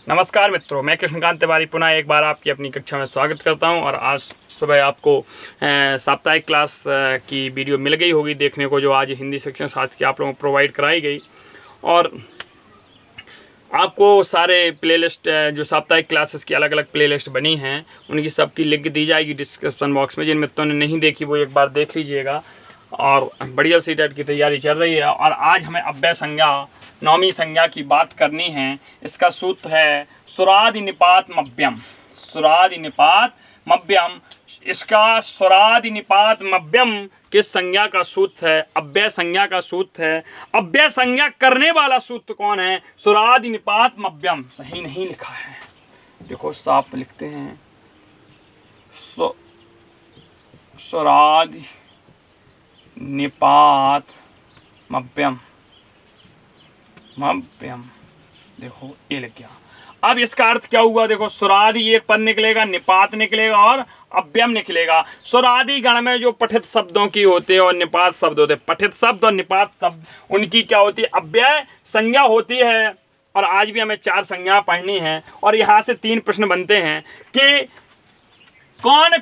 नमस्कार मित्रों, मैं कृष्णकांत तिवारी पुनः एक बार आपकी अपनी कक्षा में स्वागत करता हूं। और आज सुबह आपको साप्ताहिक क्लास की वीडियो मिल गई होगी देखने को, जो आज हिंदी शिक्षण शास्त्र की आप लोगों को प्रोवाइड कराई गई। और आपको सारे प्लेलिस्ट जो साप्ताहिक क्लासेस की अलग अलग प्लेलिस्ट बनी हैं उनकी सबकी लिंक दी जाएगी डिस्क्रिप्शन बॉक्स में। जिन मित्रों ने नहीं देखी वो एक बार देख लीजिएगा। और बढ़िया सीटेट की तैयारी चल रही है। और आज हमें अव्यय संज्ञा, नौवीं संज्ञा की बात करनी है। इसका सूत्र है सुरादि निपात मव्यम। सुरादि निपात मव्यम, इसका सुरादि निपात मव्यम किस संज्ञा का सूत्र है? अव्यय संज्ञा का सूत्र है। अव्यय संज्ञा करने वाला सूत्र कौन है? सुरादि निपात मव्यम। सही नहीं लिखा है, देखो साफ लिखते हैं, सुरादि निपात मव्यम। मव्यम देखो ये लिख गया। अब इसका अर्थ क्या हुआ? देखो सुरादि एक पद निकलेगा, निपात निकलेगा और अव्यम निकलेगा। सुरादि गण में जो पठित शब्दों की होते हैं और निपात शब्द होते हैं, पठित शब्द और निपात शब्द, उनकी क्या होती है? अव्यय संज्ञा होती है। और आज भी हमें 4 संज्ञा पढ़नी है। और यहाँ से 3 प्रश्न बनते हैं कि कौन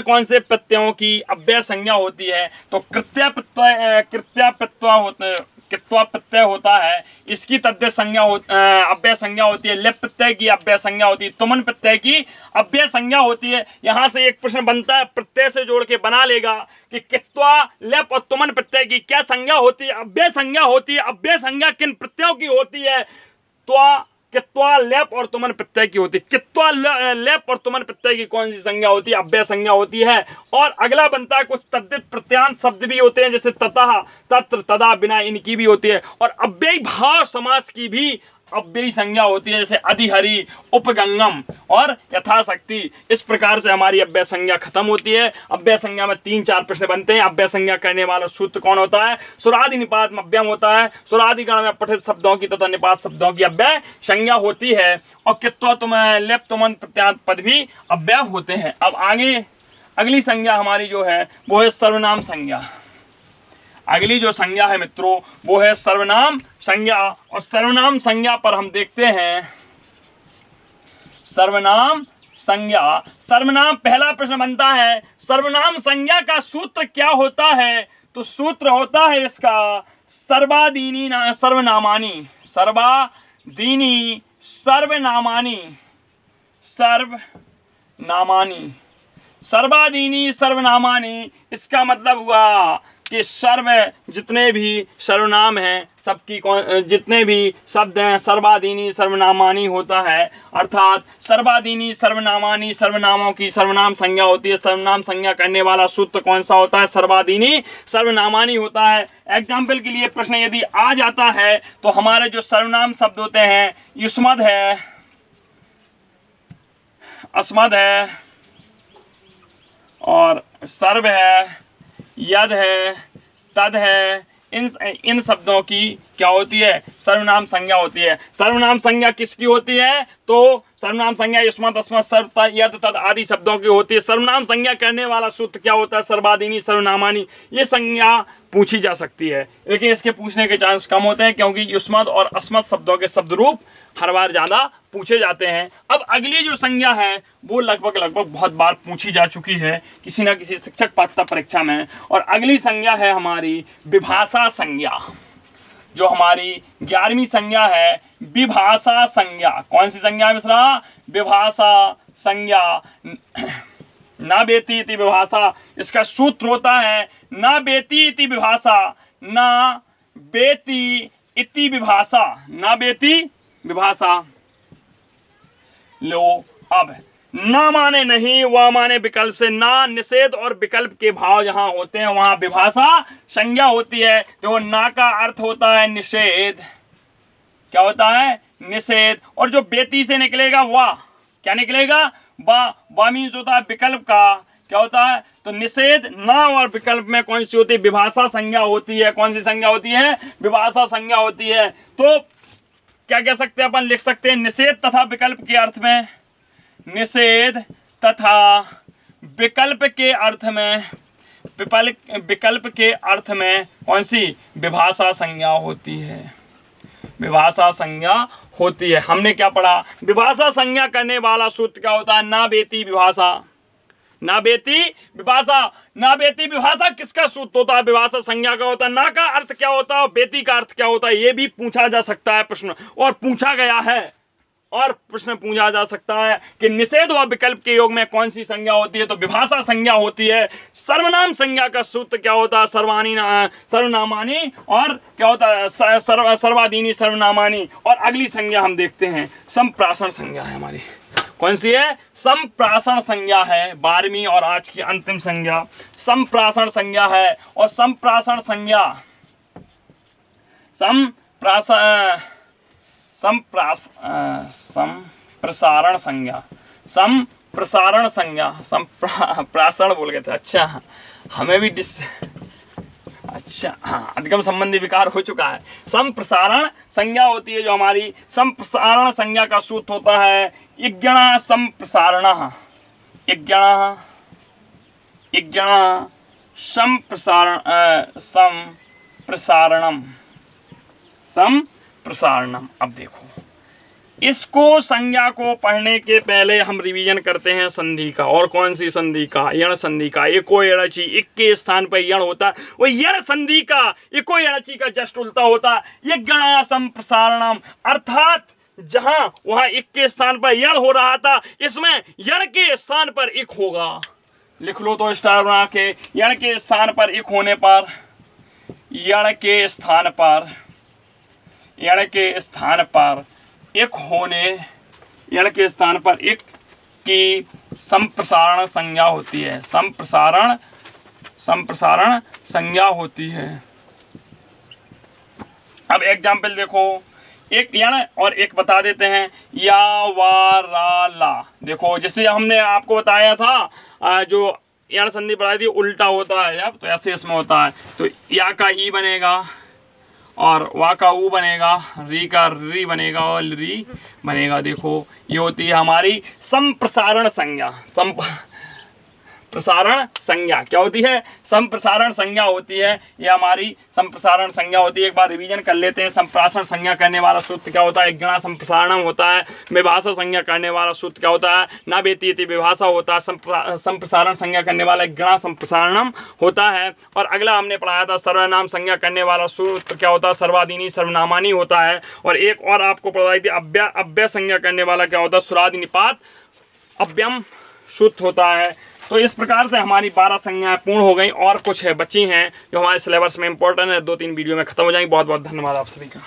कौन से प्रत्ययों की अव्यय संज्ञा होती है? तो कृत्या प्रत्यय होता है, इसकी तद्धित संज्ञा अव्यय संज्ञा होती है। लेप प्रत्यय की अव्यय संज्ञा होती है। तुमन प्रत्यय की अव्यय संज्ञा होती है। यहाँ से एक प्रश्न बनता है, प्रत्यय से जोड़ के बना लेगा कि कित्वा, लेप और तुमन प्रत्यय की क्या संज्ञा होती है? अव्यय संज्ञा होती है। अव्यय संज्ञा किन प्रत्ययों की होती है? त्वा, कित्वा, लेप और तुमन प्रत्यय की होती है। कित्वा, लेप और तुमन प्रत्यय की कौन सी संज्ञा होती है? अव्यय संज्ञा होती है। और अगला बनता है, कुछ तद्धित प्रत्यांत शब्द भी होते हैं, जैसे ततः, तत्र, तदा, बिना, इनकी भी होती है। और अव्ययी भाव समास की भी अव्ययी संज्ञा होती है, जैसे अधिहरि, उपगंगम और यथाशक्ति। इस प्रकार से हमारी अव्यय संज्ञा खत्म होती है। अव्यय संज्ञा में 3-4 प्रश्न बनते हैं। अव्यय संज्ञा करने वाला सूत्र कौन होता है? सुरादि निपात मव्यम होता है। सुरादि गण में पठित शब्दों की तथा निपात शब्दों की अव्यय संज्ञा होती है। और कित्वा, लेप, तुमन प्रत्यांत पद भी अव्यय होते हैं। अब आगे अगली संज्ञा हमारी जो है वो है सर्वनाम संज्ञा। अगली जो संज्ञा है मित्रों वो है सर्वनाम संज्ञा। और सर्वनाम संज्ञा पर हम देखते हैं सर्वनाम संज्ञा। सर्वनाम, पहला प्रश्न बनता है सर्वनाम संज्ञा का सूत्र क्या होता है? तो सूत्र होता है इसका सर्वादीनी सर्वनामानी। सर्वादीनी सर्वनामानी। सर्वनामानी, सर्वादीनी सर्वनामानी। इसका मतलब हुआ कि सर्व, जितने भी सर्वनाम हैं सबकी जितने भी शब्द हैं, सर्वादीनी सर्वनामानी होता है। अर्थात सर्वादीनी सर्वनामानी, सर्वनामों की सर्वनाम संज्ञा होती है। सर्वनाम संज्ञा करने वाला सूत्र कौन सा होता है? सर्वादीनी सर्वनामानी होता है। एग्जाम्पल के लिए प्रश्न यदि आ जाता है तो हमारे जो सर्वनाम शब्द होते हैं, युष्मद् है, अस्मद् है और सर्व है, यद है, तद है। इन शब्दों की क्या होती है? सर्वनाम संज्ञा होती है। सर्वनाम संज्ञा किसकी होती है? तो सर्वनाम संज्ञा युष्मद्, अस्मद्, सर्व, यद, तद आदि शब्दों की होती है। सर्वनाम संज्ञा करने वाला सूत्र क्या होता है? सर्वादीनी सर्वनामानी। ये संज्ञा पूछी जा सकती है, लेकिन इसके पूछने के चांस कम होते हैं क्योंकि युष्मद् और अस्मद् शब्दों के शब्द रूप हर बार ज़्यादा पूछे जाते हैं। अब अगली जो संज्ञा है वो लगभग बहुत बार पूछी जा चुकी है किसी न किसी शिक्षक पात्रता परीक्षा में। और अगली संज्ञा है हमारी विभाषा संज्ञा। जो हमारी 11वीं संज्ञा है विभाषा संज्ञा। कौन सी संज्ञा है मिश्रा? विभाषा संज्ञा। न बेति इति विभाषा, इसका सूत्र होता है न बेति इति विभाषा। न बेति इति विभाषा। न बेति विभाषा। लो, अब ना माने नहीं, व माने विकल्प से, ना, निषेध और विकल्प के भाव जहां होते हैं वहां विभाषा संज्ञा होती है। जो ना का अर्थ होता है निषेध। क्या होता है? निषेध। और जो बेती से निकलेगा वाह, क्या निकलेगा? वाह मीन्स होता है विकल्प का। क्या होता है? तो निषेध, ना और विकल्प में कौन सी होती है? विभाषा संज्ञा होती है। कौन सी संज्ञा होती है? विभाषा संज्ञा होती है। तो क्या कह सकते हैं अपन? लिख सकते हैं निषेध तथा विकल्प के अर्थ में, निषेध तथा विकल्प के अर्थ में विकल्प के अर्थ में कौन सी विभाषा संज्ञा होती है, विभाषा संज्ञा होती है। हमने क्या पढ़ा, विभाषा संज्ञा करने वाला सूत्र क्या होता है, ना बेती विभाषा, ना बेती विभाषा। ना बेती विभाषा किसका सूत्र होता है, विभाषा संज्ञा का होता है। ना का अर्थ क्या होता है और बेती का अर्थ क्या होता है, ये भी पूछा जा सकता है प्रश्न, और पूछा गया है। और प्रश्न पूछा जा सकता है कि निषेध व विकल्प के योग में कौन सी संज्ञा होती है, तो विभाषा संज्ञा होती है। सर्वनाम संज्ञा का सूत्र क्या होता है, सर्वनामानी, और क्या होता है सर्वाधीनी सर्वनामानी। और अगली संज्ञा हम देखते हैं, संप्रासन संज्ञा है हमारी। कौन सी है, संप्रासन संज्ञा है, 12वीं और आज की अंतिम संज्ञा संप्रासन संज्ञा है। और संप्रासन संज्ञा संप्रसारण संज्ञा, संप्रसारण संज्ञा, संप्रासन बोल गए थे, अच्छा हमें भी अच्छा हाँ, अधिगम संबंधी विकार हो चुका है। संप्रसारण संज्ञा होती है जो हमारी, संप्रसारण संज्ञा का सूत्र होता है इग्गणः संप्रसारणः, इग्गणः संप्रसारणम। अब देखो, इसको संज्ञा को पढ़ने के पहले हम रिवीजन करते हैं संधि का। और कौन सी संधि का, यण संधि का। एको यणची, इक के स्थान पर यण होता है, वो यण संधि का एको यणची का जस्ट उल्टा होता है इग्गणः संप्रसारणम। अर्थात जहां वहां इक के स्थान पर यण हो रहा था, इसमें यण के स्थान पर इक होगा। लिख लो तो स्टार बना के, यण के स्थान पर इक होने पर, यण के स्थान पर, यण के स्थान पर एक होने, यण के स्थान पर एक की संप्रसारण संज्ञा होती है, संप्रसारण संज्ञा होती है। अब एग्जाम्पल देखो, एक यण और एक बता देते हैं, या वा रा ला। देखो जैसे हमने आपको बताया था, जो यण संधि पढ़ाई थी उल्टा होता है जब, तो ऐसे इसमें होता है, तो या का ई बनेगा और वा का ऊ बनेगा, री का री बनेगा और री बनेगा। देखो ये होती है हमारी संप्रसारण संज्ञा। प्रसारण संज्ञा क्या होती है, संप्रसारण संज्ञा होती है, ये हमारी संप्रसारण संज्ञा होती है। एक बार रिवीजन कर लेते हैं। संप्रासन संज्ञा करने वाला सूत्र क्या होता है, इग्गणः संप्रसारणम होता है। विभाषा संज्ञा करने वाला सूत्र क्या होता है, ना बेती इति विभाषा होता है। संप्रसारण संज्ञा करने वाला इग्गणः संप्रसारणम होता है। और अगला हमने पढ़ाया था, सर्वनाम संज्ञा करने वाला सूत्र क्या होता है, सर्वाधीनी सर्वनामानी होता है। और एक और आपको पढ़ाई थी, अव्यय संज्ञा करने वाला क्या होता है, सुरादि निपात अव्ययम सूत्र होता है। तो इस प्रकार से हमारी 12 संज्ञाएं पूर्ण हो गई, और कुछ है बची हैं जो हमारे सिलेबस में इंपॉर्टेंट है, 2-3 वीडियो में खत्म हो जाएंगी। बहुत बहुत धन्यवाद आप सभी का।